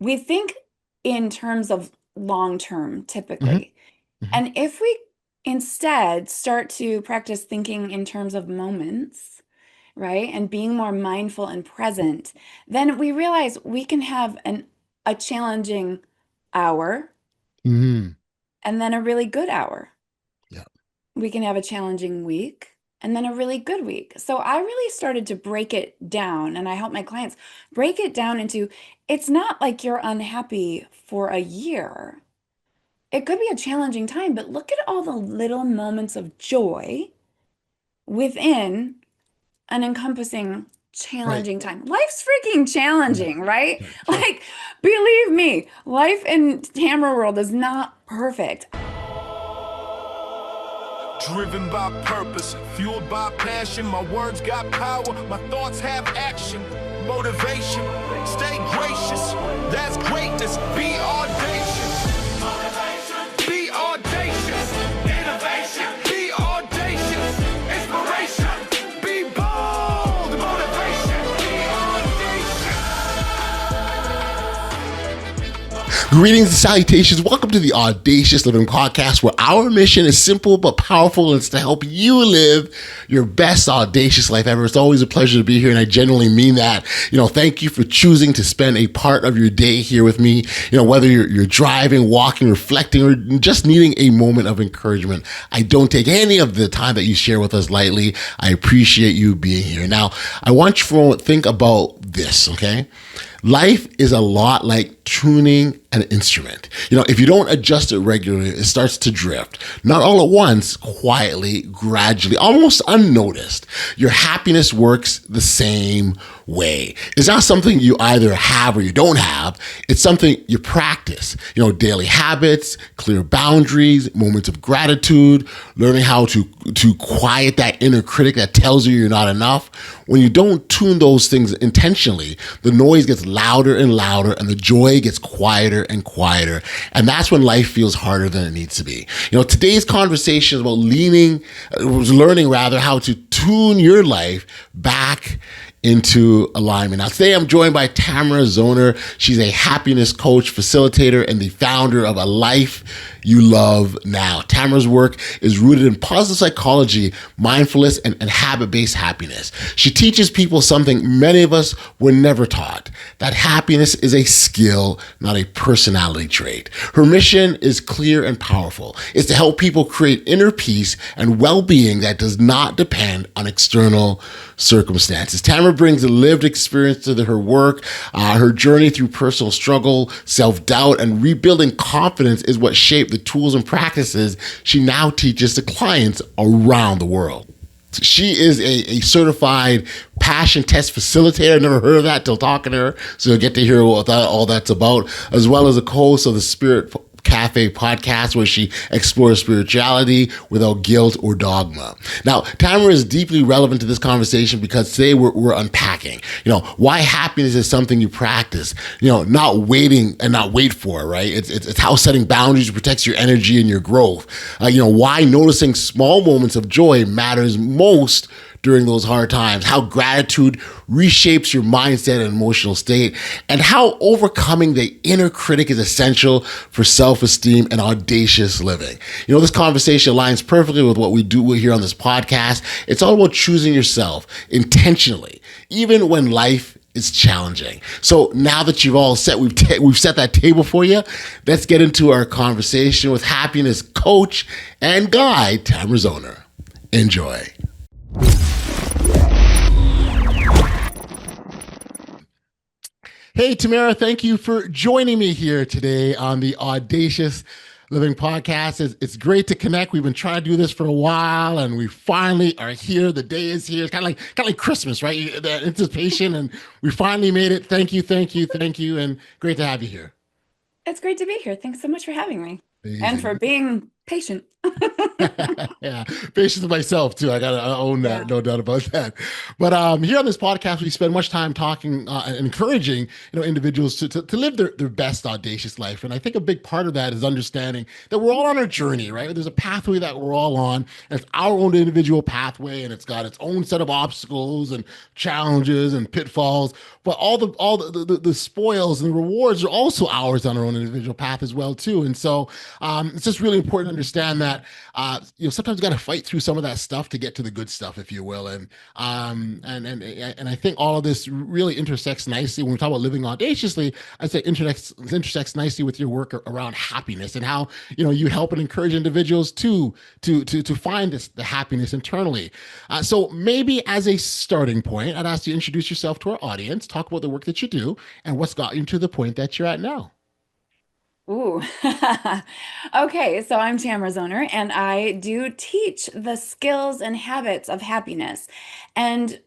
we think in terms of long term Hmm. typically. Hmm. And if we instead start to practice thinking in terms of moments, right? And being more mindful and present, then we realize we can have a challenging hour Hmm. and then a really good hour. Yeah. We can have a challenging week and then a really good week. So I really started to break it down, and I help my clients break it down into it's not like you're unhappy for a year. It could be a challenging time, but look at all the little moments of joy within an encompassing Right. challenging time. Life's freaking Yeah. challenging, right? Yeah. Sure. Like, believe me, life in Tamara world is not perfect. Driven by purpose, fueled by passion. My words got power, my thoughts have action. Motivation, stay gracious. That's greatness. Be audacious. Motivation. Be audacious. Innovation. Be audacious. Inspiration. Be bold. Motivation. Be audacious. Greetings and salutations. Welcome to the Audacious Living Podcast, where our mission is simple but powerful, and it's to help you live your best audacious life ever. It's always a pleasure to be here, and I genuinely mean that. Thank you for choosing to spend a part of your day here with me. Whether you're driving, walking, reflecting, or just needing a moment of encouragement, I don't take any of the time that you share with us lightly. I appreciate you being here. Now, I want you to think about this, okay? Life is a lot like tuning an instrument. If you don't adjust it regularly, it starts to drift. Not all at once, quietly, gradually, almost unnoticed. Your happiness works the same way. It's not something you either have or you don't have. It's something you practice. Daily habits, clear boundaries, moments of gratitude, learning how to quiet that inner critic that tells you you're not enough. When you don't tune those things intentionally, the noise gets louder and louder and the joy gets quieter and quieter. And that's when life feels harder than it needs to be. Today's conversation is about learning rather, how to tune your life back into alignment. Now, today I'm joined by Tamara Zoner. She's a happiness coach, facilitator, and the founder of A Life You Love Now. Tamara's work is rooted in positive psychology, mindfulness, and habit-based happiness. She teaches people something many of us were never taught, that happiness is a skill, not a personality trait. Her mission is clear and powerful. It's to help people create inner peace and well-being that does not depend on external circumstances. Tamara brings a lived experience to her work. Her journey through personal struggle, self-doubt, and rebuilding confidence is what shaped the tools and practices she now teaches to clients around the world. She is a certified passion test facilitator. I never heard of that till talking to her, so you'll get to hear what all that's about, as well as a co-host of the Spirit Cafe podcast, where she explores spirituality without guilt or dogma. Now, Tamara is deeply relevant to this conversation because today we're unpacking, why happiness is something you practice, not waiting and not wait for, right? It's how setting boundaries protects your energy and your growth. Why noticing small moments of joy matters most during those hard times, how gratitude reshapes your mindset and emotional state, and how overcoming the inner critic is essential for self-esteem and audacious living. This conversation aligns perfectly with what we do here on this podcast. It's all about choosing yourself intentionally, even when life is challenging. So now that you've all set, we've set that table for you, let's get into our conversation with happiness coach and guide, Tamara Zoner. Enjoy. Hey, Tamara, thank you for joining me here today on the Audacious Living Podcast. It's great to connect. We've been trying to do this for a while, and we finally are here. The day is here. It's kind of like Christmas, right? The anticipation, and we finally made it. Thank you, thank you, thank you, and great to have you here. It's great to be here. Thanks so much for having me and for Amazing. being patient. Yeah, patience with myself too. I gotta own that, Yeah. no doubt about that. But here on this podcast, we spend much time talking and encouraging, individuals to live their best audacious life. And I think a big part of that is understanding that we're all on our journey, right? There's a pathway that we're all on, and it's our own individual pathway, and it's got its own set of obstacles and challenges and pitfalls. But all the spoils and the rewards are also ours on our own individual path as well too. And so it's just really important to understand that sometimes you got to fight through some of that stuff to get to the good stuff, if you will. And I think all of this really intersects nicely when we talk about living audaciously. I'd say intersects nicely with your work around happiness and how you help and encourage individuals to find the happiness internally. So maybe as a starting point, I'd ask you to introduce yourself to our audience, talk about the work that you do, and what's got you to the point that you're at now. Ooh. Okay, so I'm Tamara Zoner, and I do teach the skills and habits of happiness. And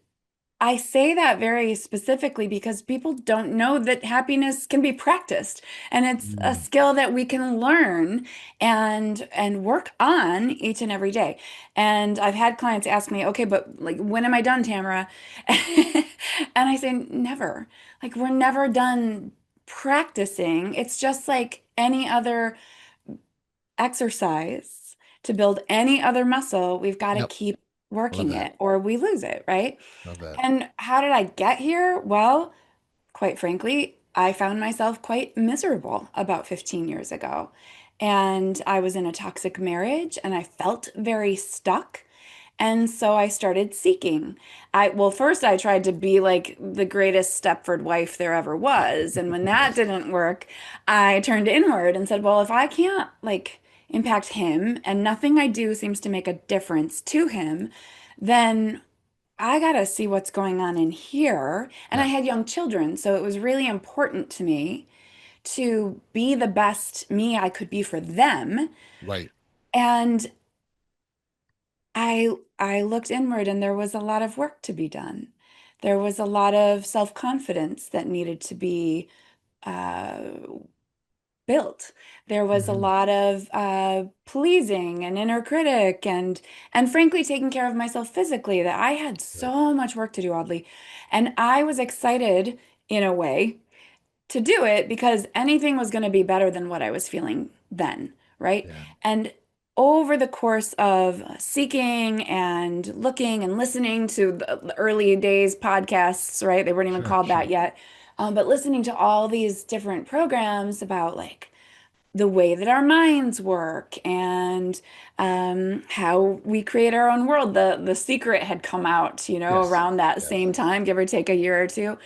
I say that very specifically because people don't know that happiness can be practiced, and it's a Mm, skill that we can learn and work on each and every day. And I've had clients ask me, "Okay, but like when am I done, Tamara?" And I say, "Never. Like we're never done practicing. It's just like any other exercise to build any other muscle. We've got to yep, keep love working that. it or we lose it, right?" Love that. And how did I get here? Well, quite frankly, I found myself quite miserable about 15 years ago. And I was in a toxic marriage and I felt very stuck. And so I started seeking. Well, first I tried to be like the greatest Stepford wife there ever was. And when that didn't work, I turned inward and said, well, if I can't like impact him and nothing I do seems to make a difference to him, then I gotta see what's going on in here. And I Yeah, had young children, so it was really important to me to be the best me I could be for them. right. And I looked inward and there was a lot of work to be done. There was a lot of self-confidence that needed to be uh, built. There was a Hmm. lot of pleasing and inner critic and frankly taking care of myself physically that I had Right. so much work to do, Audley. And I was excited in a way to do it because anything was going to be better than what I was feeling then, right? Yeah, And over the course of seeking and looking and listening to the early days podcasts, right? They weren't even sure, called that sure. yet. But listening to all these different programs about like the way that our minds work and how we create our own world. The Secret had come out, Yes, around that yes. same time, give or take a year or two.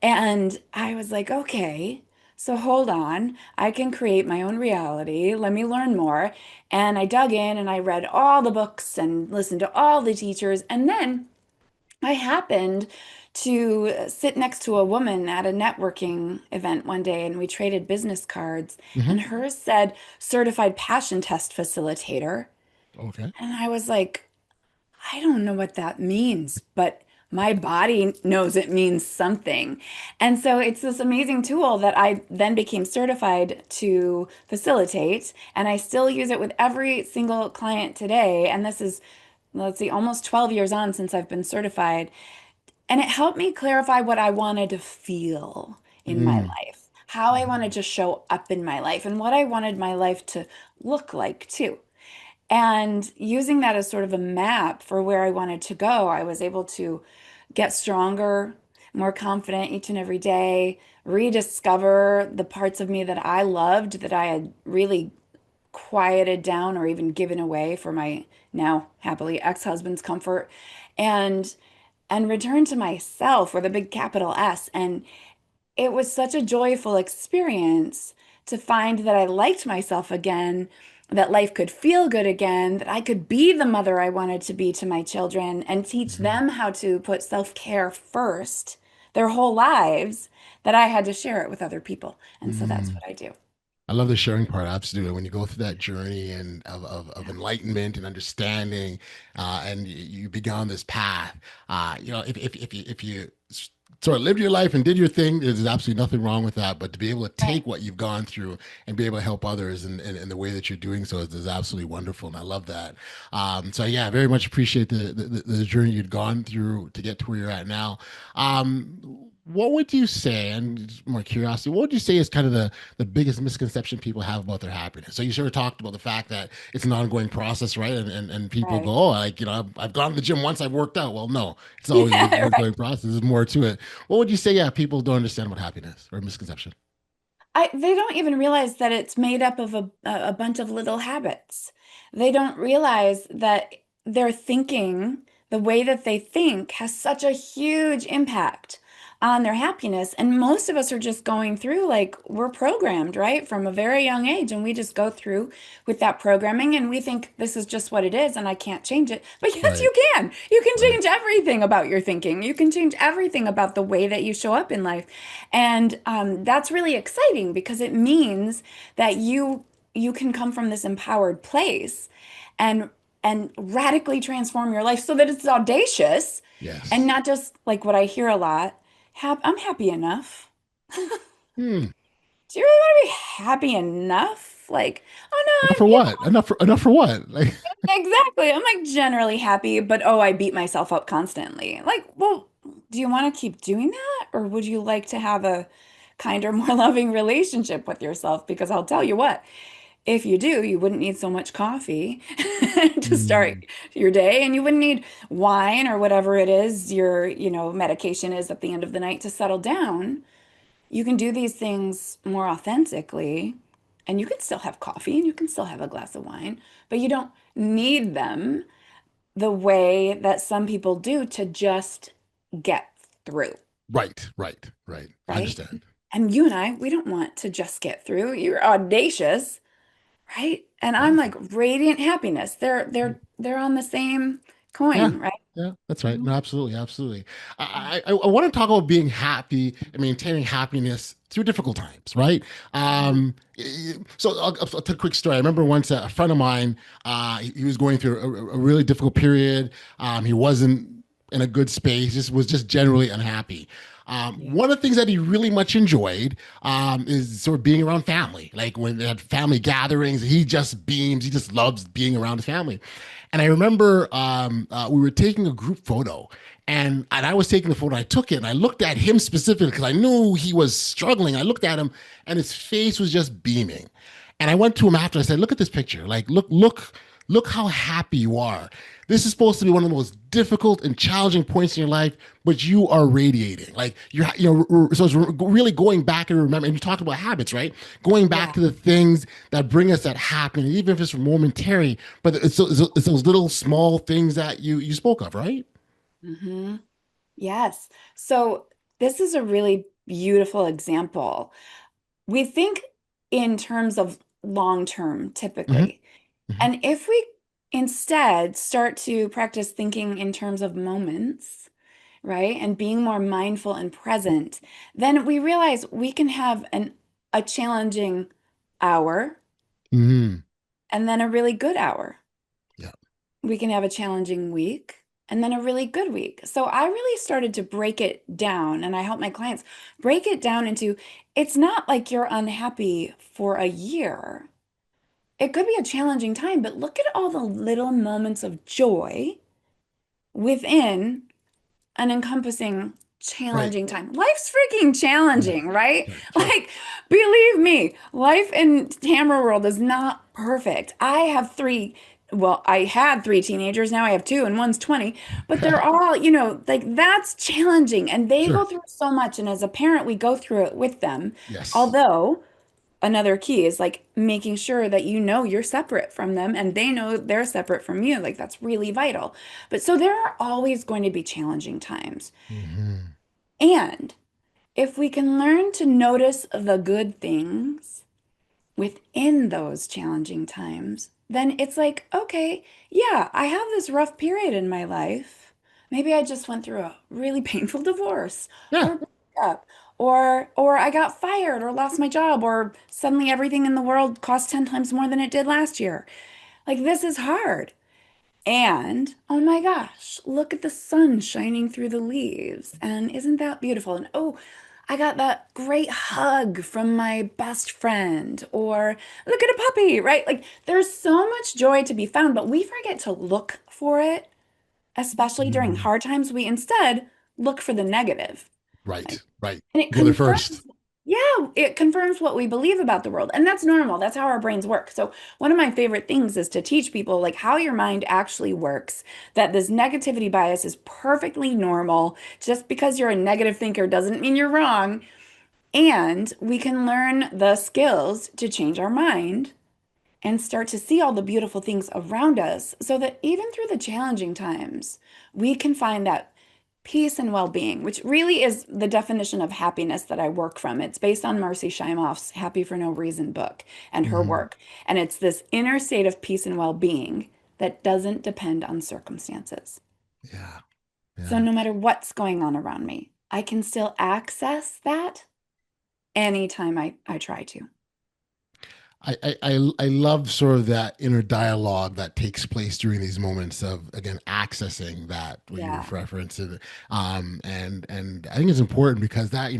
And I was like, okay, so hold on. I can create my own reality. Let me learn more. And I dug in and I read all the books and listened to all the teachers. And then I happened to sit next to a woman at a networking event one day and we traded business cards. Hmm. And hers said certified passion test facilitator. Okay. And I was like, I don't know what that means, but my body knows it means something. And so it's this amazing tool that I then became certified to facilitate. And I still use it with every single client today. And this is, let's see, almost 12 years on since I've been certified. And it helped me clarify what I wanted to feel in my Mm. life, how I Mhm. wanted to show up in my life, and what I wanted my life to look like too. And using that as sort of a map for where I wanted to go, I was able to get stronger, more confident each and every day, rediscover the parts of me that I loved that I had really quieted down or even given away for my now happily ex-husband's comfort and return to myself with a big capital S. And it was such a joyful experience to find that I liked myself again, that life could feel good again, that I could be the mother I wanted to be to my children and teach Mhm. them how to put self-care first their whole lives, that I had to share it with other people. And so that's Mm. what I do. I love the sharing part. Absolutely. When you go through that journey and of Yeah. enlightenment and understanding, and you begin on this path, if you So I lived your life and did your thing. There's absolutely nothing wrong with that. But to be able to Right. take what you've gone through and be able to help others in the way that you're doing so is absolutely wonderful. And I love that. So yeah, I very much appreciate the journey you'd gone through to get to where you're at now. What would you say, and just more curiosity, what would you say is kind of the biggest misconception people have about their happiness? So you sort of talked about the fact that it's an ongoing process, right? And people go, Right. oh, like, I've gone to the gym once, I've worked out. Well, no, it's always an Yeah, right. ongoing process. There's more to it. What would you say? Yeah, people don't understand what happiness or misconception. They don't even realize that it's made up of a bunch of little habits. They don't realize that their thinking, the way that they think, has such a huge impact on their happiness. And most of us are just going through, like, we're programmed, right, from a very young age, and we just go through with that programming, and we think this is just what it is, and I can't change it. But yes, Right, you can. You can right, change everything about your thinking. You can change everything about the way that you show up in life. And that's really exciting because it means that you can come from this empowered place and radically transform your life so that it's audacious and yes. not just like what I hear a lot. I'm happy enough. Hmm. Do you really want to be happy enough? Like, oh Enough no, for what? Enough for what? Like, exactly. I'm like generally happy, but oh, I beat myself up constantly. Like, well, do you want to keep doing that? Or would you like to have a kinder, more loving relationship with yourself? Because I'll tell you what, if you do, you wouldn't need so much coffee to start mm, your day, and you wouldn't need wine or whatever it is your, medication is at the end of the night to settle down. You can do these things more authentically, and you can still have coffee and you can still have a glass of wine, but you don't need them the way that some people do to just get through, right. I right? understand. And you and we don't want to just get through. You're audacious, right? And I'm Yeah. like radiant happiness. They're on the same Yeah, coin, right? yeah, that's right. Mhm. No, absolutely, absolutely. I want to talk about being happy and maintaining happiness through difficult times, right? Mhm. So I'll tell a quick story. I remember once a friend of mine, he was going through a really difficult period. He wasn't in a good space. Just was just generally unhappy. Yeah. One of the things that he really much enjoyed is sort of being around family. Like when they had family gatherings, he just beams. He just loves being around his family. And I remember we were taking a group photo, and I was taking the photo. I took it, and I looked at him specifically because I knew he was struggling. I looked at him, and his face was just beaming. And I went to him after. I said, "Look at this picture. Like, look how happy you are. This is supposed to be one of the most difficult and challenging points in your life, but you are radiating. Like so it's really going back and remember. And you talked about habits, right? Going back Yeah. to the things that bring us that happiness, even if it's momentary. But it's those little small things that you spoke of, right? Hmm. Yes. So this is a really beautiful example. We think in terms of long term Hmm. typically. Hmm. And if we instead start to practice thinking in terms of moments, right, and being more mindful and present, then we realize we can have a challenging hour Hmm. and then a really good hour. Yeah. We can have a challenging week and then a really good week. So I really started to break it down, and I help my clients break it down into it's not like you're unhappy for a year. It could be a challenging time, but look at all the little moments of joy within an encompassing Right. challenging time. Life's freaking Right. challenging, right? Right. Sure. Like, believe me, life in Tamara world is not perfect. I had three teenagers, now I have two, and one's 20, but they're all, like that's challenging and they go Sure. through so much. And as a parent, we go through it with them. Yes. Although, another key is like making sure that you're separate from them and they know they're separate from you. Like that's really vital. But so there are always going to be challenging times. Hmm. And if we can learn to notice the good things within those challenging times, then it's like, okay, yeah, I have this rough period in my life. Maybe I just went through a really painful divorce Yeah. or breakup, or I got fired or lost my job, or suddenly everything in the world costs 10 times more than it did last year. Like this is hard. And oh my gosh, look at the sun shining through the leaves. And isn't that beautiful? And oh, I got that great hug from my best friend. Or look at a puppy, right? Like there's so much joy to be found, but we forget to look for it, especially during Mm, hard times. We instead look for the negative. right, right. And it Go there first. confirms, yeah, it confirms what we believe about the world. And that's normal. That's how our brains work. So, one of my favorite things is to teach people like how your mind actually works, that this negativity bias is perfectly normal. Just because you're a negative thinker doesn't mean you're wrong. And we can learn the skills to change our mind and start to see all the beautiful things around us so that even through the challenging times, we can find that peace and well-being, which really is the definition of happiness that I work from. It's based on Marcy Shimoff's Happy for No Reason book and her Hmm. work. And it's this inner state of peace and well-being that doesn't depend on circumstances. Yeah, So yeah. no matter what's going on around me, I can still access that anytime I try to. I love sort of that inner dialogue that takes place during these moments of, again, accessing that what you Yeah. reference to. And I think it's important because that,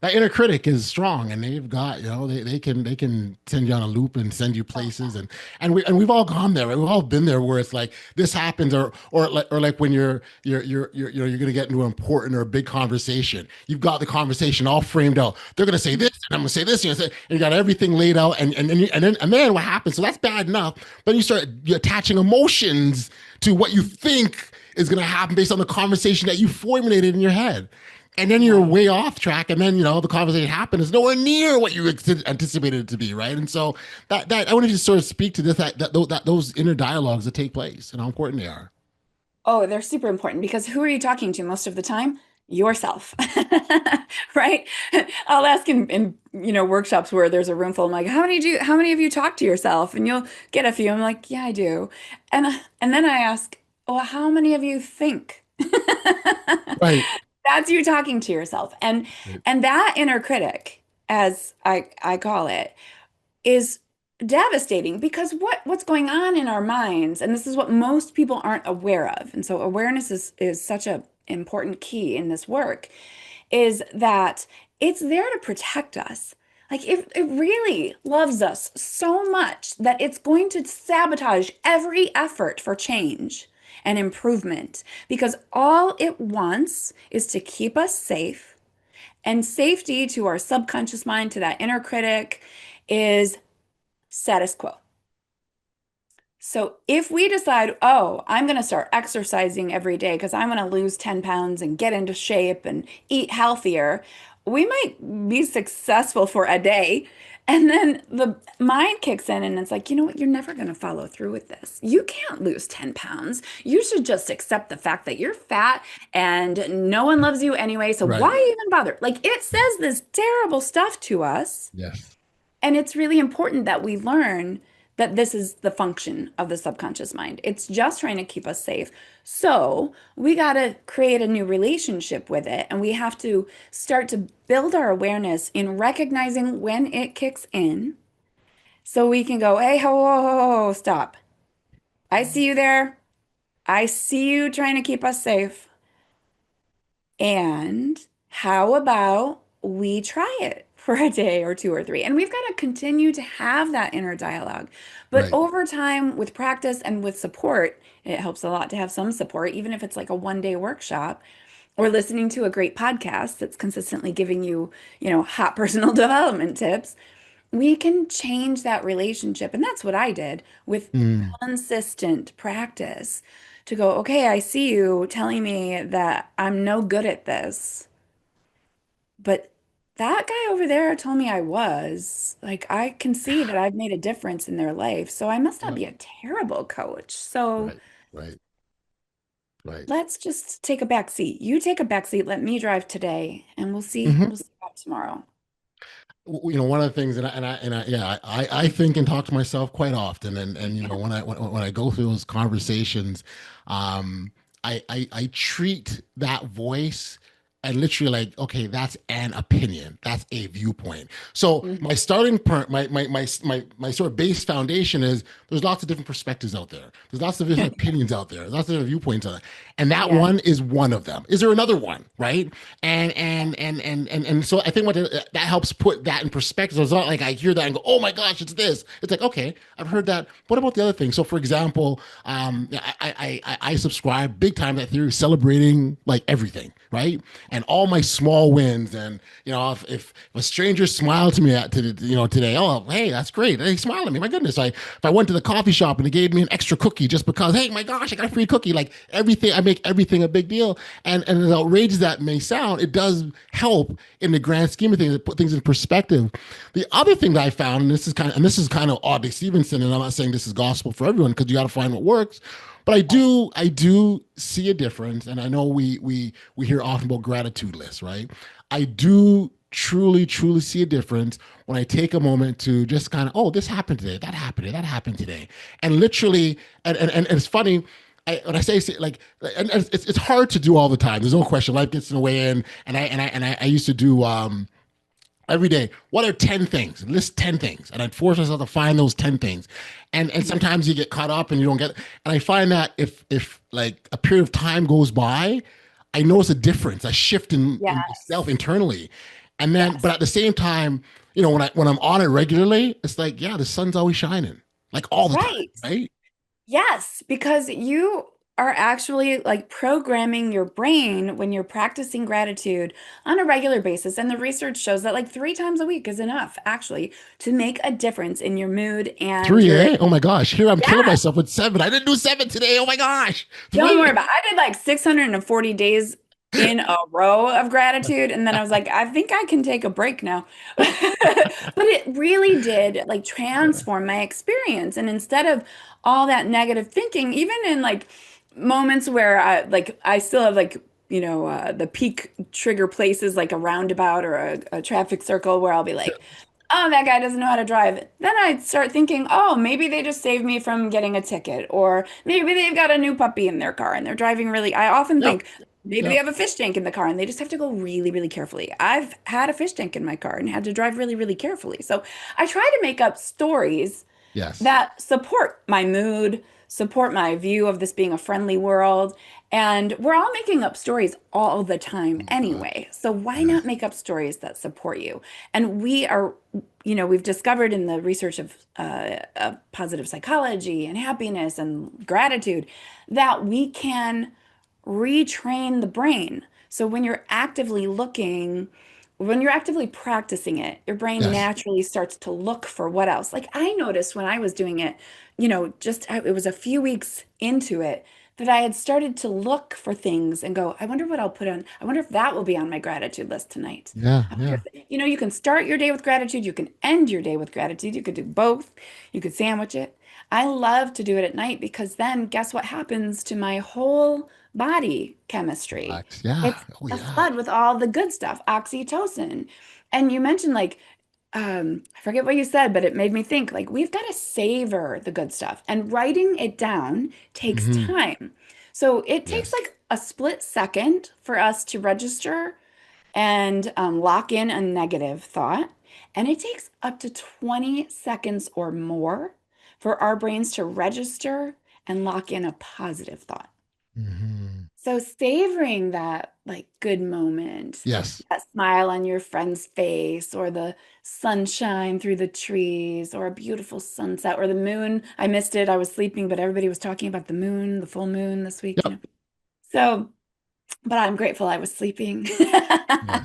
that inner critic is strong, and they've got, they can send you on a loop and send you Oh, places. And we've all gone there, right? We've all been there where it's like this happens, or like when you're gonna get into an important or a big conversation. You've got the conversation all framed out. They're gonna say this, and I'm gonna say this, and you got everything laid out, and then what happens? So that's bad enough. But you're attaching emotions to what you think is gonna happen based on the conversation that you formulated in your head. And then you're right. way off track, and then the conversation happened is nowhere near what you anticipated it to be, right? And so that I want to just sort of speak to this, that those inner dialogues that take place and how important they are. Oh, they're super important because who are you talking to most of the time? Yourself, right? I'll ask in workshops where there's a room full. I'm like, how many of you talk to yourself? And you'll get a few. I'm like, yeah, I do. And then I ask, well, how many of you think? Right. That's you talking to yourself. And that inner critic, as I call it, is devastating because what's going on in our minds, and this is what most people aren't aware of, and so awareness is such a important key in this work, is that it's there to protect us. Like if it really loves us so much that it's going to sabotage every effort for change and improvement because all it wants is to keep us safe. And safety to our subconscious mind, to that inner critic, is status quo. So if we decide, oh, I'm going to start exercising every day because I'm going to lose 10 pounds and get into shape and eat healthier, we might be successful for a day. And then the mind kicks in and it's like, you know what? You're never going to follow through with this. You can't lose 10 pounds. You should just accept the fact that you're fat and no one loves you anyway. So Right. why even bother? Like it says this terrible stuff to us. Yes. And it's really important that we learn that this is the function of the subconscious mind. It's just trying to keep us safe. So we got to create a new relationship with it. And we have to start to build our awareness in recognizing when it kicks in. So we can go, hey, ho, stop. I see you there. I see you trying to keep us safe. And how about we try it for a day or two or three? And we've got to continue to have that inner dialogue. But Right. over time, with practice and with support, it helps a lot to have some support, even if it's like a 1 day workshop or listening to a great podcast that's consistently giving you, hot personal development tips. We can change that relationship. And that's what I did with Mm. consistent practice to go, okay, I see you telling me that I'm no good at this, but that guy over there told me I was. Like, I can see that I've made a difference in their life, so I must not Yeah. be a terrible coach. So Right. Right. Right. let's just take a back seat. You take a back seat, let me drive today, and Hmm. we'll see about tomorrow. One of the things, yeah, I think and talk to myself quite often, and when I go through those conversations, I treat that voice and literally like, okay, that's an opinion, that's a viewpoint. So Mhm. my starting point, my sort of base foundation is there's lots of different perspectives out there. There's lots of different opinions out there. There's lots of different viewpoints out there. And that Yes. one is one of them. Is there another one? Right. And so I think that helps put that in perspective. So it's not like I hear that and go, oh my gosh, it's this. It's like, okay, I've heard that. What about the other thing? So for example, I subscribe big time to that theory of celebrating like everything, right? And all my small wins. And if a stranger smiled to me today, oh hey, that's great. They smiled at me. My goodness. If I went to the coffee shop and they gave me an extra cookie just because, hey my gosh, I got a free cookie. Like everything, I make everything a big deal. And as outrageous that may sound, it does help in the grand scheme of things to put things in perspective. The other thing that I found, and this is kind of Audley Stevenson, and I'm not saying this is gospel for everyone because you got to find what works. But I do see a difference, and I know we hear often about gratitude lists, right? I do truly see a difference when I take a moment to just kind of, oh, this happened today, that happened today, and literally, and it's funny. When I say like, and it's hard to do all the time. There's no question. Life gets in the way, and I used to do every day. What are 10 things? List 10 things. And I'd force myself to find those 10 things. And sometimes you get caught up and you don't get it. And I find that if like a period of time goes by, I notice a difference, a shift in Yes. myself internally. And then, but Yes. at the same time, when I'm on it regularly, it's like, yeah, the sun's always shining, like all the time, Right. right? Yes, because you are actually like programming your brain when you're practicing gratitude on a regular basis. And the research shows that like 3 times a week is enough actually to make a difference in your mood and Three, your, eh? Oh my gosh. Here I'm killing yeah, myself with seven. I didn't do seven today. Oh my gosh. don't worry Three. about it. I did like 640 days in a row of gratitude. And then I was like, I think I can take a break now. But it really did like transform my experience. And instead of all that negative thinking, even in like moments where I still have like, the peak trigger places like a roundabout or a traffic circle where I'll be like, oh, that guy doesn't know how to drive. Then I'd start thinking, oh, maybe they just saved me from getting a ticket, or maybe they've got a new puppy in their car and they're driving really. I often Yep. think maybe they Yep. have a fish tank in the car and they just have to go really, really carefully. I've had a fish tank in my car and had to drive really, really carefully. So I try to make up stories Yes. that support my mood, support my view of this being a friendly world. And we're all making up stories all the time Oh my God. anyway. So why not Yes. make up stories that support you? And we've discovered in the research of positive psychology and happiness and gratitude that we can retrain the brain. So when you're actively practicing it, your brain Yes. naturally starts to look for what else. Like I noticed when I was doing it, it was a few weeks into it that I had started to look for things and go, I wonder what I'll put on. I wonder if that will be on my gratitude list tonight. Yeah. I wonder Yeah. if, you can start your day with gratitude. You can end your day with gratitude. You could do both. You could sandwich it. I love to do it at night because then guess what happens to my whole body chemistry? Relax. Yeah. It's Oh a yeah. flood with all the good stuff, oxytocin. And you mentioned like, I forget what you said, but it made me think like we've got to savor the good stuff. And writing it down takes Hmm. time. So it takes Yes. like a split second for us to register and lock in a negative thought. And it takes up to 20 seconds or more for our brains to register and lock in a positive thought. Hmm. So savoring that like good moment, Yes. that smile on your friend's face, or the sunshine through the trees, or a beautiful sunset, or the moon. I missed it. I was sleeping, but everybody was talking about the moon, the full moon this week. Yep. So, but I'm grateful I was sleeping. Yes.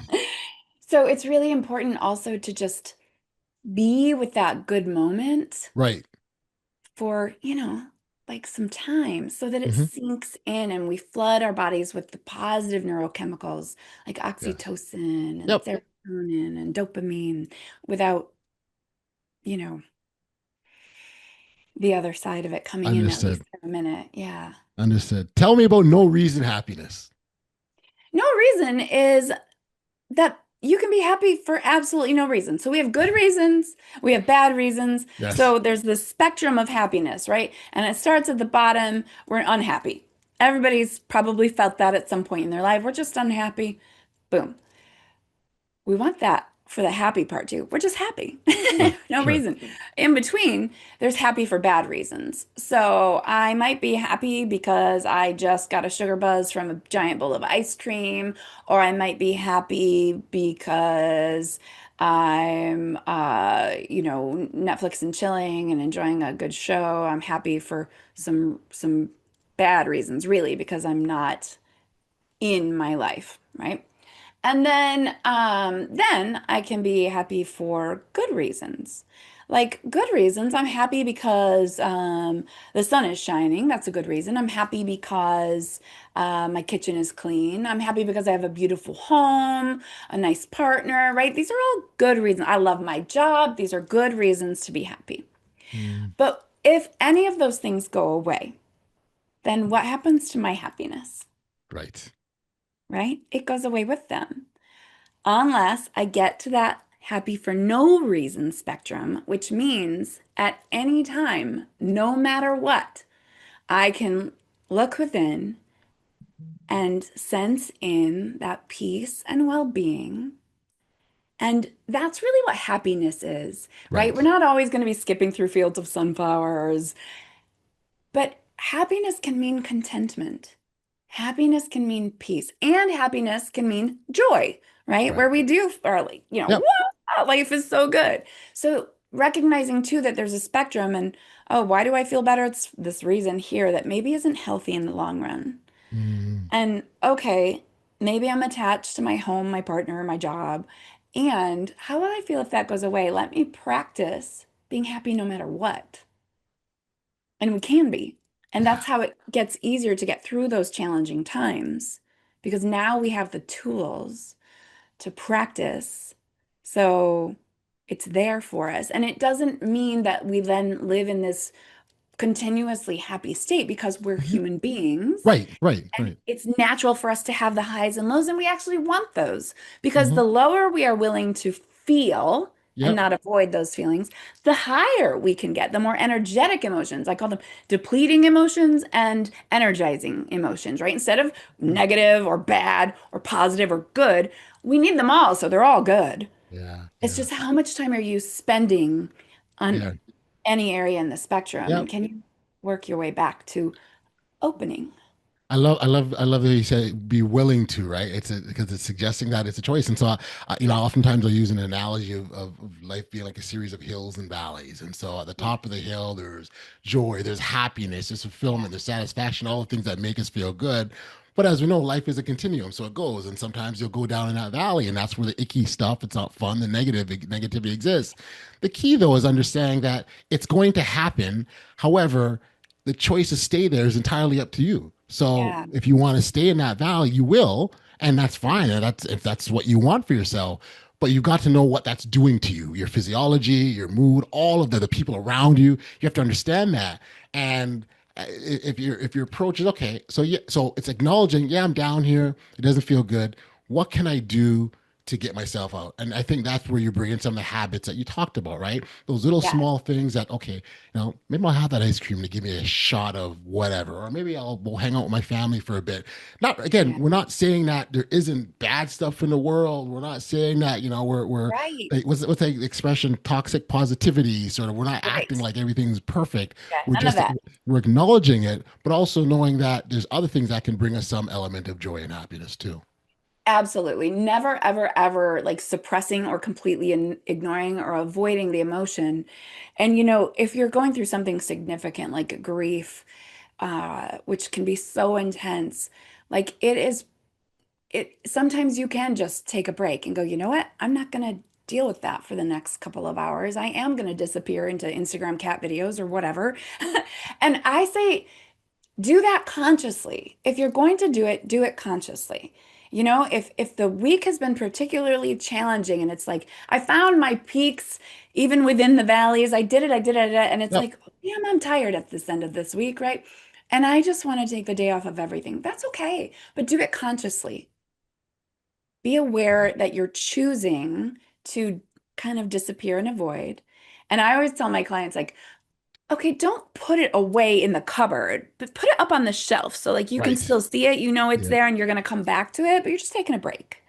So it's really important also to just be with that good moment Right. for, like some time so that it Hmm. sinks in and we flood our bodies with the positive neurochemicals like Yes. oxytocin and Yep. serotonin and dopamine without, you know, the other side of it coming in at least Understood. for a minute. Yeah. Understood. Tell me about no reason happiness. No reason is that you can be happy for absolutely no reason. So we have good reasons, we have bad reasons. Yes. So there's this spectrum of happiness, right? And it starts at the bottom, we're unhappy. Everybody's probably felt that at some point in their life. We're just unhappy. Boom. We want that for the happy part too. We're just happy. Sure, No sure. reason. In between, there's happy for bad reasons. So I might be happy because I just got a sugar buzz from a giant bowl of ice cream, or I might be happy because I'm Netflix and chilling and enjoying a good show. I'm happy for some bad reasons, really, because I'm not in my life, right? And then I can be happy for good reasons. Like good reasons, I'm happy because the sun is shining. That's a good reason. I'm happy because my kitchen is clean. I'm happy because I have a beautiful home, a nice partner, right? These are all good reasons. I love my job. These are good reasons to be happy. Mm, But if any of those things go away, then what happens to my happiness, right. right? It goes away with them. Unless I get to that happy for no reason spectrum, which means at any time, no matter what, I can look within and sense in that peace and well-being. And that's really what happiness is, right? We're Right. not always going to be skipping through fields of sunflowers, but happiness can mean contentment. Happiness can mean peace, and happiness can mean joy, right? Right. Where we do are like, Yep. wow, life is so good. So recognizing too that there's a spectrum and, oh, why do I feel better? It's this reason here that maybe isn't healthy in the long run. Mm, And okay, maybe I'm attached to my home, my partner, my job. And how will I feel if that goes away? Let me practice being happy no matter what. And we can be. And yeah. that's how it gets easier to get through those challenging times because now we have the tools to practice. So it's there for us. And it doesn't mean that we then live in this continuously happy state because we're Mhm. human beings. Right. Right. And Right. it's natural for us to have the highs and lows, and we actually want those because Hmm. the lower we are willing to feel and Yep. not avoid those feelings, the higher we can get, the more energetic emotions. I call them depleting emotions and energizing emotions, right? Instead of negative or bad or positive or good, we need them all, so they're all good. Yeah. It's Yeah. just how much time are you spending on Yeah. any area in the spectrum, and Yep. can you work your way back to opening? I love that you said be willing to, right? Because it's suggesting that it's a choice. And so, Yeah. oftentimes I'll use an analogy of life being like a series of hills and valleys. And so at the Yeah. top of the hill, there's joy, there's happiness, there's fulfillment, there's satisfaction, all the things that make us feel good. But as we know, life is a continuum, so it goes. And sometimes you'll go down in that valley, and that's where the icky stuff, it's not fun, the negativity exists. The key though is understanding that it's going to happen. However, the choice to stay there is entirely up to you. So Yeah. if you want to stay in that valley, you will, and that's Yeah. fine. And that's if that's what you want for yourself. But you've got to know what that's doing to you, your physiology, your mood, all of the people around you. You have to understand that. And if your approach is okay, so yeah, so it's acknowledging, yeah, I'm down here. It doesn't feel good. What can I do to get myself out? And I think that's where you bring in some of the habits that you talked about, right? Those little Yeah. small things that, okay, maybe I'll have that ice cream to give me a shot of whatever, or maybe we'll hang out with my family for a bit. Not again, Yeah. we're not saying that there isn't bad stuff in the world. We're not saying that we're Right. like, what's the expression, toxic positivity, sort of. We're not acting Right. like everything's perfect. Yeah. We're None of just that. we're acknowledging it, but also knowing that there's other things that can bring us some element of joy and happiness too. Absolutely. Never, ever, ever like suppressing or completely ignoring or avoiding the emotion. And if you're going through something significant like grief, which can be so intense, like sometimes you can just take a break and go, you know what? I'm not going to deal with that for the next couple of hours. I am going to disappear into Instagram cat videos or whatever. And I say, do that consciously. If you're going to do it consciously. If the week has been particularly challenging and it's like I found my peaks even within the valleys, I did it, and it's Yep. like, damn, I'm tired at this end of this week, right? And I just want to take the day off of everything. That's okay, but do it consciously. Be aware that you're choosing to kind of disappear and avoid. And I always tell my clients, like, okay, don't put it away in the cupboard, but put it up on the shelf so like you can Right. still see it, it's Yeah. there and you're going to come back to it, but you're just taking a break.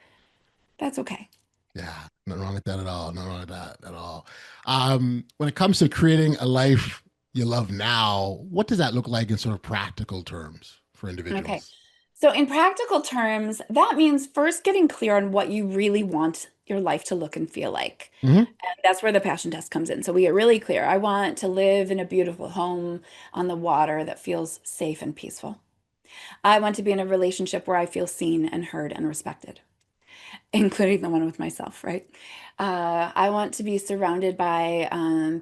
That's okay. Yeah, nothing wrong with that at all. Nothing wrong with that at all. When it comes to creating a life you love now, what does that look like in sort of practical terms for Okay. individuals? So, in practical terms, that means first getting clear on what you really want your life to look and feel like. Hmm. And that's where the passion test comes in. So, we get really clear. I want to live in a beautiful home on the water that feels safe and peaceful. I want to be in a relationship where I feel seen and heard and respected, including the one with myself, right? I want to be surrounded by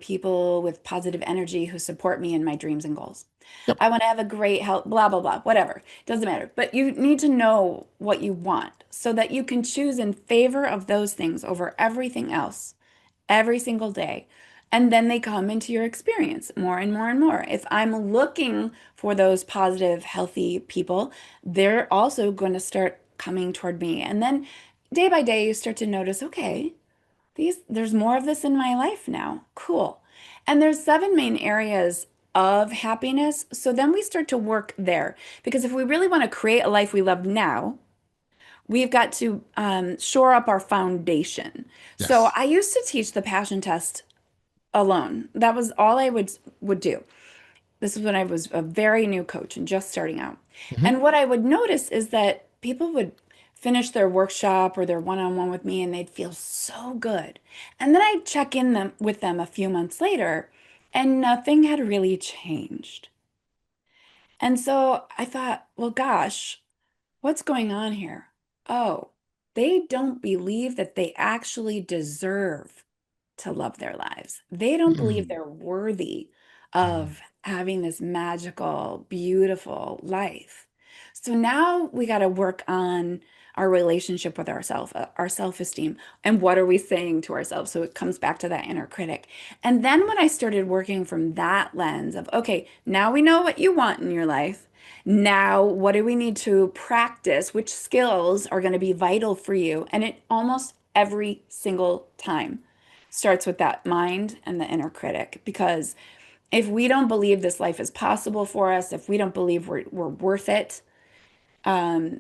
people with positive energy who support me in my dreams and goals. Yep. I want to have a great health, blah, blah, blah, whatever. Doesn't matter. But you need to know what you want so that you can choose in favor of those things over everything else every single day. And then they come into your experience more and more and more. If I'm looking for those positive, healthy people, they're also going to start coming toward me. And then day by day, you start to notice, okay, there's more of this in my life now. Cool. And there's seven main areas of happiness. So then we start to work there. Because if we really want to create a life we love now, we've got to shore up our foundation. So Yes. I used to teach the passion test alone. That was all I would do. This is when I was a very new coach and just starting out. Hmm. And what I would notice is that people would finish their workshop or their one-on-one with me and they'd feel so good. And then I'd check in with them a few months later and nothing had really changed. And so I thought, well, gosh, what's going on here? Oh, they don't believe that they actually deserve to love their lives. They don't believe Hmm. they're worthy Hmm. of having this magical, beautiful life. So now we got to work on our relationship with ourselves, our self-esteem, and what are we saying to ourselves? So it comes back to that inner critic. And then when I started working from that lens of, okay, now we know what you want in your life. Now, what do we need to practice? Which skills are going to be vital for you? And it almost every single time starts with that mind and the inner critic. Because if we don't believe this life is possible for us, if we don't believe we're worth it,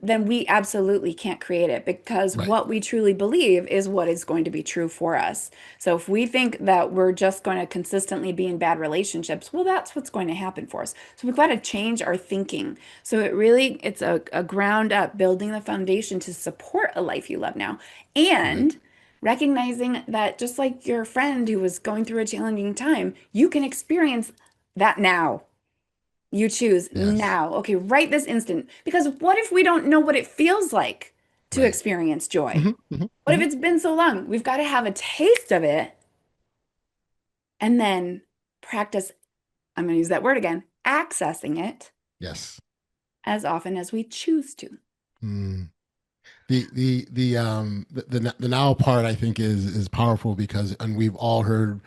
then we absolutely can't create it because Right. what we truly believe is what is going to be true for us. So if we think that we're just going to consistently be in bad relationships, well, that's what's going to happen for us. So we've got to change our thinking. So it's a ground up building the foundation to support a life you love now. Right. And recognizing that just like your friend who was going through a challenging time, you can experience that now. You choose Yes. now. Okay, right this instant. Because what if we don't know what it feels like to Right. experience joy? Hmm. Hmm. What if Hmm. it's been so long? We've got to have a taste of it and then practice, I'm going to use that word again, accessing it Yes. as often as we choose to. Mm. The now part I think is powerful because and we've all heard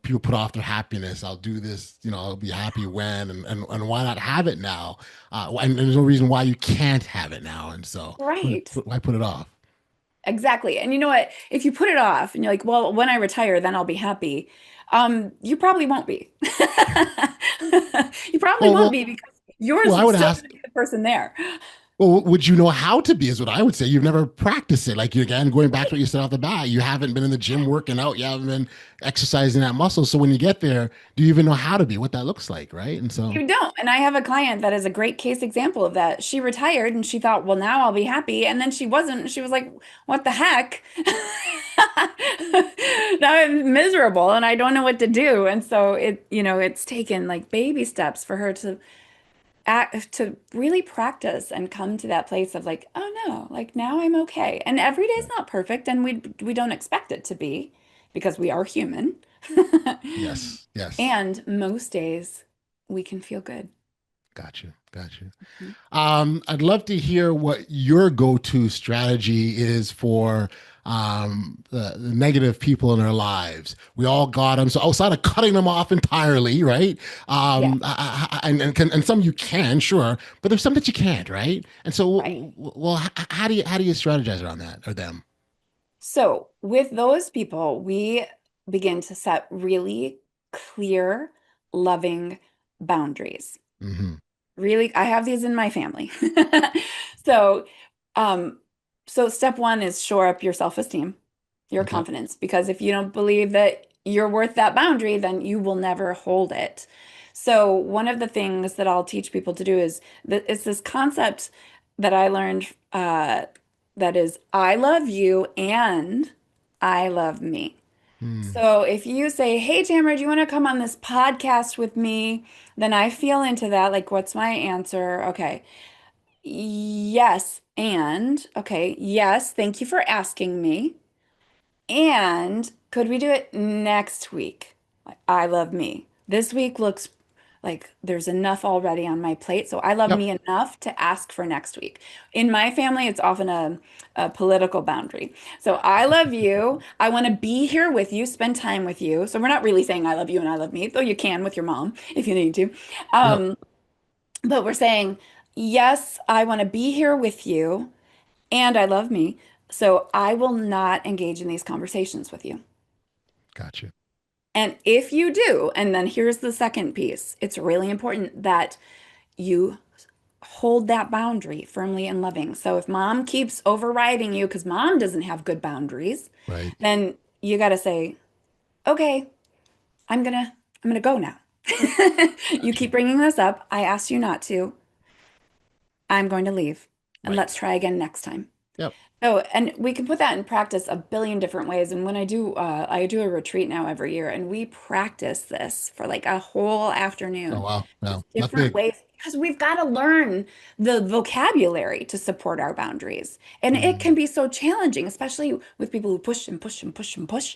people put off their happiness. I'll do this, I'll be happy when and why not have it now? And there's no reason why you can't have it now. And so Right. why put it off? Exactly. And you know what? If you put it off and you're like, well, when I retire, then I'll be happy. You probably won't be. You probably Well, won't well, be because you're well, I would still ask. going to be the person there. Well, would you know how to be? Is what I would say. You've never practiced it. Like you again, going back to what you said off the bat, you haven't been in the gym working out. You haven't been exercising that muscle. So when you get there, do you even know how to be? What that looks like, right? And so, You don't. And I have a client that is a great case example of that. She retired and she thought, well, now I'll be happy. And then she wasn't. She was like, what the heck? Now I'm miserable and I don't know what to do. And so it's taken like baby steps for her to to really practice and come to that place of like, oh no, like now I'm okay. And every day is not perfect and we don't expect it to be because we are human. yes, yes, And most days we can feel good. got you, got you. Mhm. I'd love to hear what your go-to strategy is for the negative people in our lives. We all got them. So outside of cutting them off entirely, right? Yeah, And some you can, sure, but there's some that you can't, right? And so, right. well, how do you strategize around that or them? So with those people, we begin to set really clear, loving boundaries. Hmm. Really, I have these in my family. So, um, So step one is shore up your self-esteem, your Okay. confidence, because if you don't believe that you're worth that boundary, then you will never hold it. So one of the things that I'll teach people to do is that it's this concept that I learned that is I love you and I love me. Mm. So if you say, "Hey Tamara, do you want to come on this podcast with me?" Then I feel into that. Like, what's my answer? Okay. Yes. And okay. Yes. Thank you for asking me. And could we do it next week? Like, I love me. This week looks like there's enough already on my plate. So I love Yep. me enough to ask for next week. In my family, it's often a political boundary. So I love you. I want to be here with you, spend time with you. So we're not really saying I love you and I love me, though you can with your mom if you need to. Yep. Um, but we're saying, yes, I want to be here with you and I love me. So I will not engage in these conversations with you. Gotcha. And if you do, and then here's the second piece, it's really important that you hold that boundary firmly and loving. So if mom keeps overriding you because mom doesn't have good boundaries, Right. then you got to say, "Okay, I'm gonna go now. You Gotcha. keep bringing this up. I asked you not to. I'm going to leave, and Right. let's try again next time." Yep. Oh, and we can put that in practice a billion different ways. And when I do a retreat now every year, and we practice this for like a whole Oh, afternoon, wow. just Wow. That's different big. ways, because we've got to learn the vocabulary to support our boundaries. And it can Mm. be so challenging, especially with people who push and push and push and push.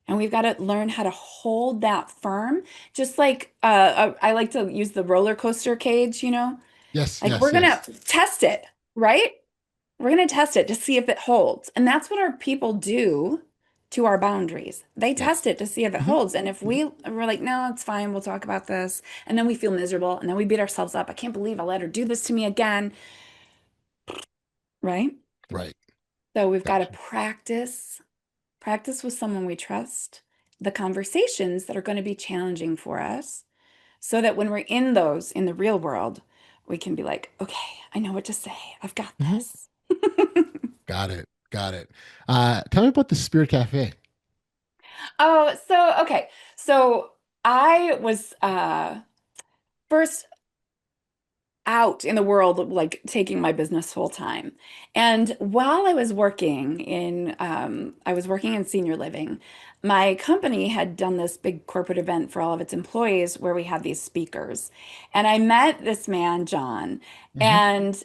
And we've got to learn how to hold that firm. Just like I like to use the roller coaster cage, Yes. like we're Yes. gonna Yes. test it, right? We're going to test it to see if it holds. And that's what our people do to our boundaries. They Yes. test it to see if it Hmm. holds. And if we're like, "No, it's fine. We'll talk about this." And then we feel miserable and then we beat ourselves up. "I can't believe I let her do this to me again." Right? Right. So we've got to Gotcha. practice with someone we trust the conversations that are going to be challenging for us so that when we're in those in the real world, we can be like, "Okay, I know what to say. I've got Hmm. this." Got it. Got it. Tell me about the Spirit Cafe. Oh, so okay. So I was first out in the world, like taking my business full time. And while I was working in senior living. My company had done this big corporate event for all of its employees where we had these speakers. And I met this man, John, Hmm. and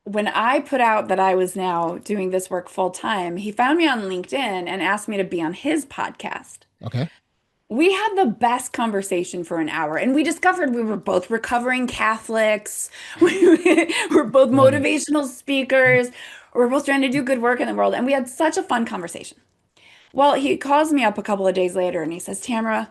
when I put out that I was now doing this work full time, he found me on LinkedIn and asked me to be on his podcast. Okay. We had the best conversation for an hour, and we discovered we were both recovering Catholics. We were both Love it. motivational speakers. We're both trying to do good work in the world, and we had such a fun conversation. Well, he calls me up a couple of days later and he says, "Tamara,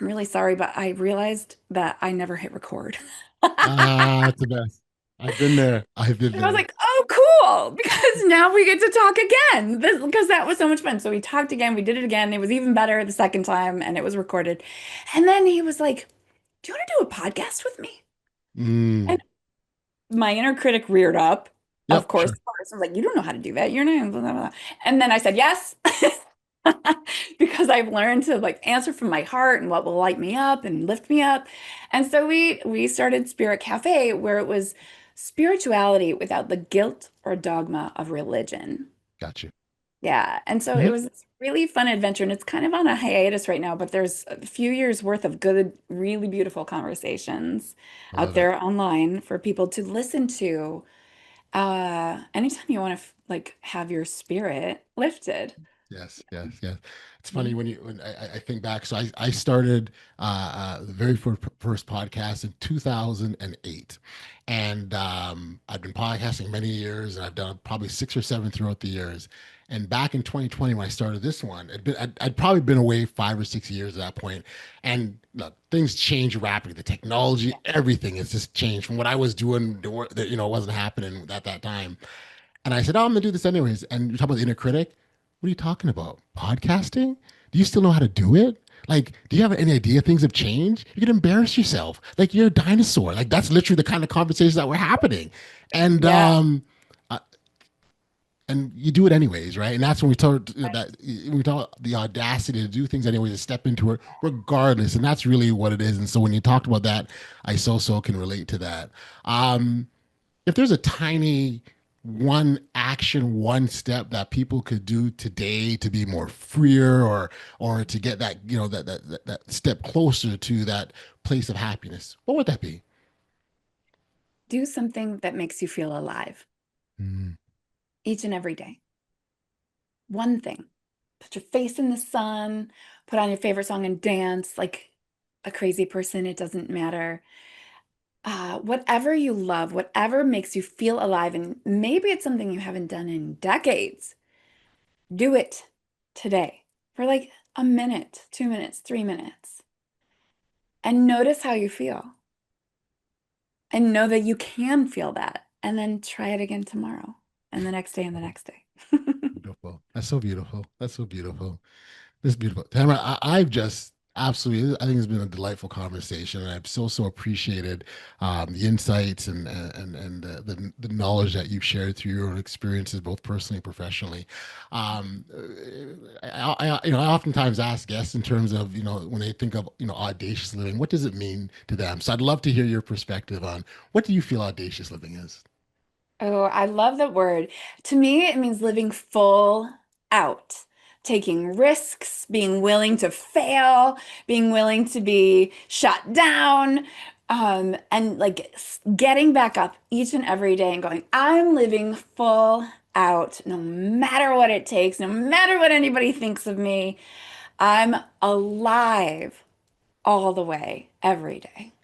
I'm really sorry, but I realized that I never hit record." It's the best. I've been there. I've been And I was there. like, "Oh, cool," because now we get to talk again. Because that was so much fun. So we talked again, we did it again. It was even better the second time, and it was recorded. And then he was like, "Do you want to do a podcast with me?" Mm. And my inner critic reared up, Yep. of Sure. course. I was like, "You don't know how to do that. You're not." Blah, blah, blah. And then I said yes. Because I've learned to like answer from my heart and what will light me up and lift me up. And so we started Spirit Cafe where it was spirituality without the guilt or dogma of religion. Got you. Yeah. And so it Hmm. was this really fun adventure and it's kind of on a hiatus right now, but there's a few years worth of good, really beautiful conversations I out love it. there online for people to listen to. Anytime you want to like have your spirit lifted. Yes, yes, yes. It's Yeah. funny when I think back. So I started the very first podcast in 2008, and I've been podcasting many years, and I've done probably six or seven throughout the years. And back in 2020, when I started this one, I'd probably been away 5 or 6 years at that point. And look, things change rapidly. The technology, everything has just changed from what I was doing. The work that wasn't happening at that time. And I said, "Oh, I'm gonna do this anyways." And you talk about the inner critic. What are you talking about? Podcasting? Do you still know how to do it? Like, do you have any idea things have changed? You could embarrass yourself. Like you're a dinosaur. Like that's literally the kind of conversations that were happening. And Yeah. and you do it anyways, right? And that's when we talk that we talk the audacity to do things anyways, to step into it regardless, and that's really what it is. And so when you talked about that, I so can relate to that. If there's a tiny one action, one step that people could do today to be more freer, or to get that, that step closer to that place of happiness, what would that be? Do something that makes you feel alive Mm, each and every day. One thing. Put your face in the sun, put on your favorite song and dance like a crazy person. It doesn't matter. Whatever you love, whatever makes you feel alive, and maybe it's something you haven't done in decades, do it today for like a minute, 2 minutes, 3 minutes, and notice how you feel. And know that you can feel that, and then try it again tomorrow, and the next day, and the next day. beautiful. That's so beautiful. That's so beautiful. This is beautiful. Tamara, I've just absolutely, I think it's been a delightful conversation. And I've so appreciated the insights and the knowledge that you've shared through your own experiences, both personally and professionally. I oftentimes ask guests in terms of, when they think of, audacious living, what does it mean to them? So I'd love to hear your perspective on what do you feel audacious living is? Oh, I love that word. To me, it means living full out, taking risks, being willing to fail, being willing to be shut down, and like getting back up each and every day and going, I'm living full out, no matter what it takes, no matter what anybody thinks of me. I'm alive all the way, every day.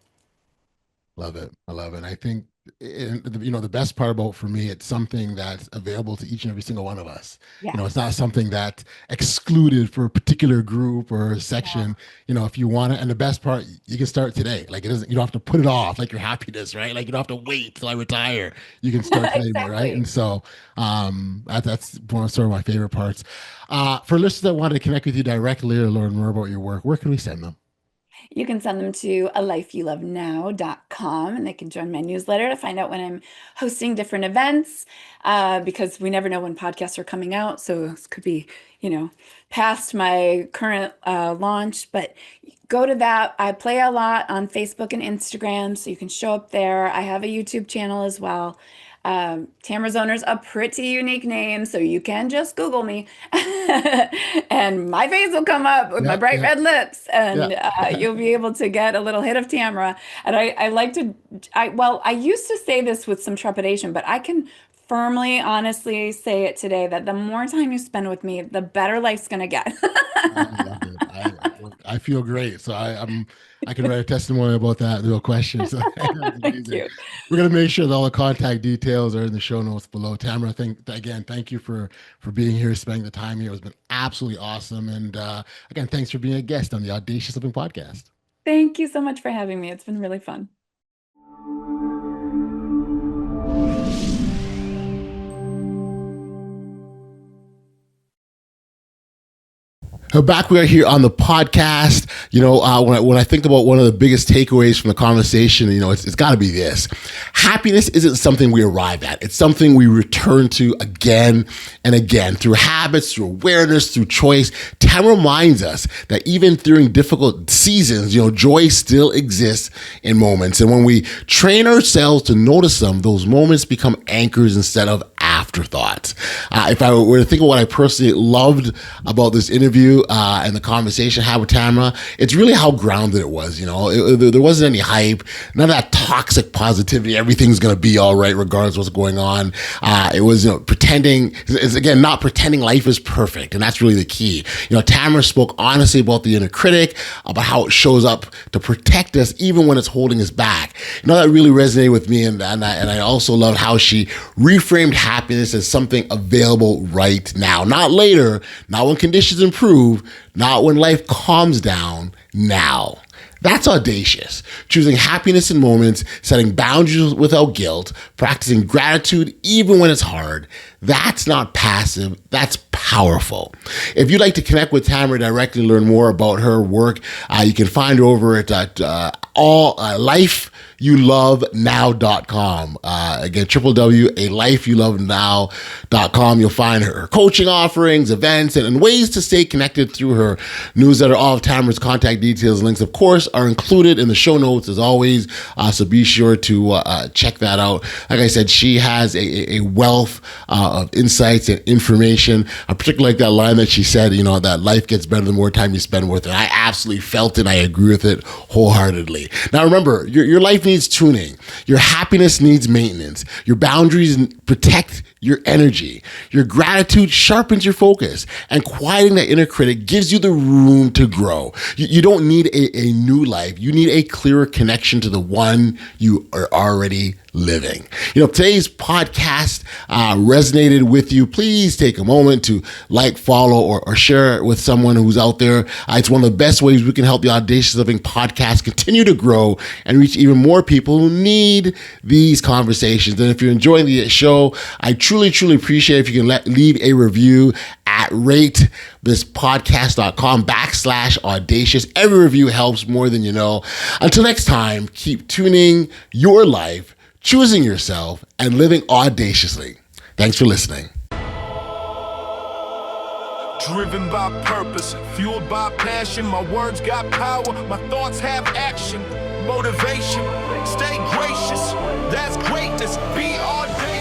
Love it. I love it. I think, the best part about, for me, it's something that's available to each and every single one of us. Yes. It's not something that's excluded for a particular group or a Yeah. section. If you want it, and the best part, you can start today. Like, you don't have to put it off, like your happiness, right? Like, you don't have to wait till I retire. You can start today, right? Exactly. And so, that's one of sort of my favorite parts. For listeners that want to connect with you directly or learn more about your work, where can we send them? You can send them to alifeyoulovenow.com, and they can join my newsletter to find out when I'm hosting different events, because we never know when podcasts are coming out. So this could be, past my current launch, but go to that. I play a lot on Facebook and Instagram, so you can show up there. I have a YouTube channel as well. Tamara Zoner's a pretty unique name, so you can just Google me and my face will come up with my Yeah, bright yeah, red lips, yeah. and you'll be able to get a little hit of Tamara. And I like to, I used to say this with some trepidation, but I can firmly, honestly say it today that the more time you spend with me, the better life's gonna get. I love it. I feel great. So I can write a testimony about that. No question. So that's Thank amazing. you. We're gonna make sure that all the contact details are in the show notes below. Tamara, thank you for being here, spending the time here. It's been absolutely awesome. And again, thanks for being a guest on the Audacious Living Podcast. Thank you so much for having me. It's been really fun. Back we are here on the podcast. When I think about one of the biggest takeaways from the conversation, it's got to be this: happiness isn't something we arrive at. It's something we return to again and again through habits, through awareness, through choice. Time reminds us that even during difficult seasons, joy still exists in moments. And when we train ourselves to notice them, those moments become anchors instead of afterthoughts. If I were to think of what I personally loved about this interview and the conversation I had with Tamara, it's really how grounded it was. There wasn't any hype, none of that toxic positivity. Everything's going to be all right regardless of what's going on. It was pretending. It's again not pretending life is perfect, and that's really the key. Tamara spoke honestly about the inner critic, about how it shows up to protect us even when it's holding us back. That really resonated with me, and I also loved how she reframed happiness as something available right now, not later, not when conditions improve, not when life calms down, now. That's audacious. Choosing happiness in moments, setting boundaries without guilt, practicing gratitude even when it's hard. That's not passive, that's powerful. If you'd like to connect with Tamara directly, learn more about her work, you can find her over at lifeyoulovenow.com. Again, www.alifeyoulovenow.com. You'll find her coaching offerings, events, and ways to stay connected through her newsletter. All of Tamara's contact details and links, of course, are included in the show notes as always. So be sure to check that out. Like I said, she has a wealth of insights and information. I particularly like that line that she said, that life gets better the more time you spend with it. I absolutely felt it. I agree with it wholeheartedly. Now, remember, your life needs tuning. Your happiness needs maintenance. Your boundaries protect your energy. Your gratitude sharpens your focus, and quieting that inner critic gives you the room to grow. You don't need a new life. You need a clearer connection to the one you are already living. If today's podcast resonated with you, please take a moment to follow, or share it with someone who's out there. It's one of the best ways we can help the Audacious Living Podcast continue to grow and reach even more people who need these conversations. And if you're enjoying the show, I truly appreciate if you can leave a review at ratethispodcast.com/audacious. Every review helps more than you know. Until next time, keep tuning your life, choosing yourself, and living audaciously. Thanks for listening. Driven by purpose, fueled by passion. My words got power, my thoughts have action. Motivation, stay gracious. That's greatness. Be audacious.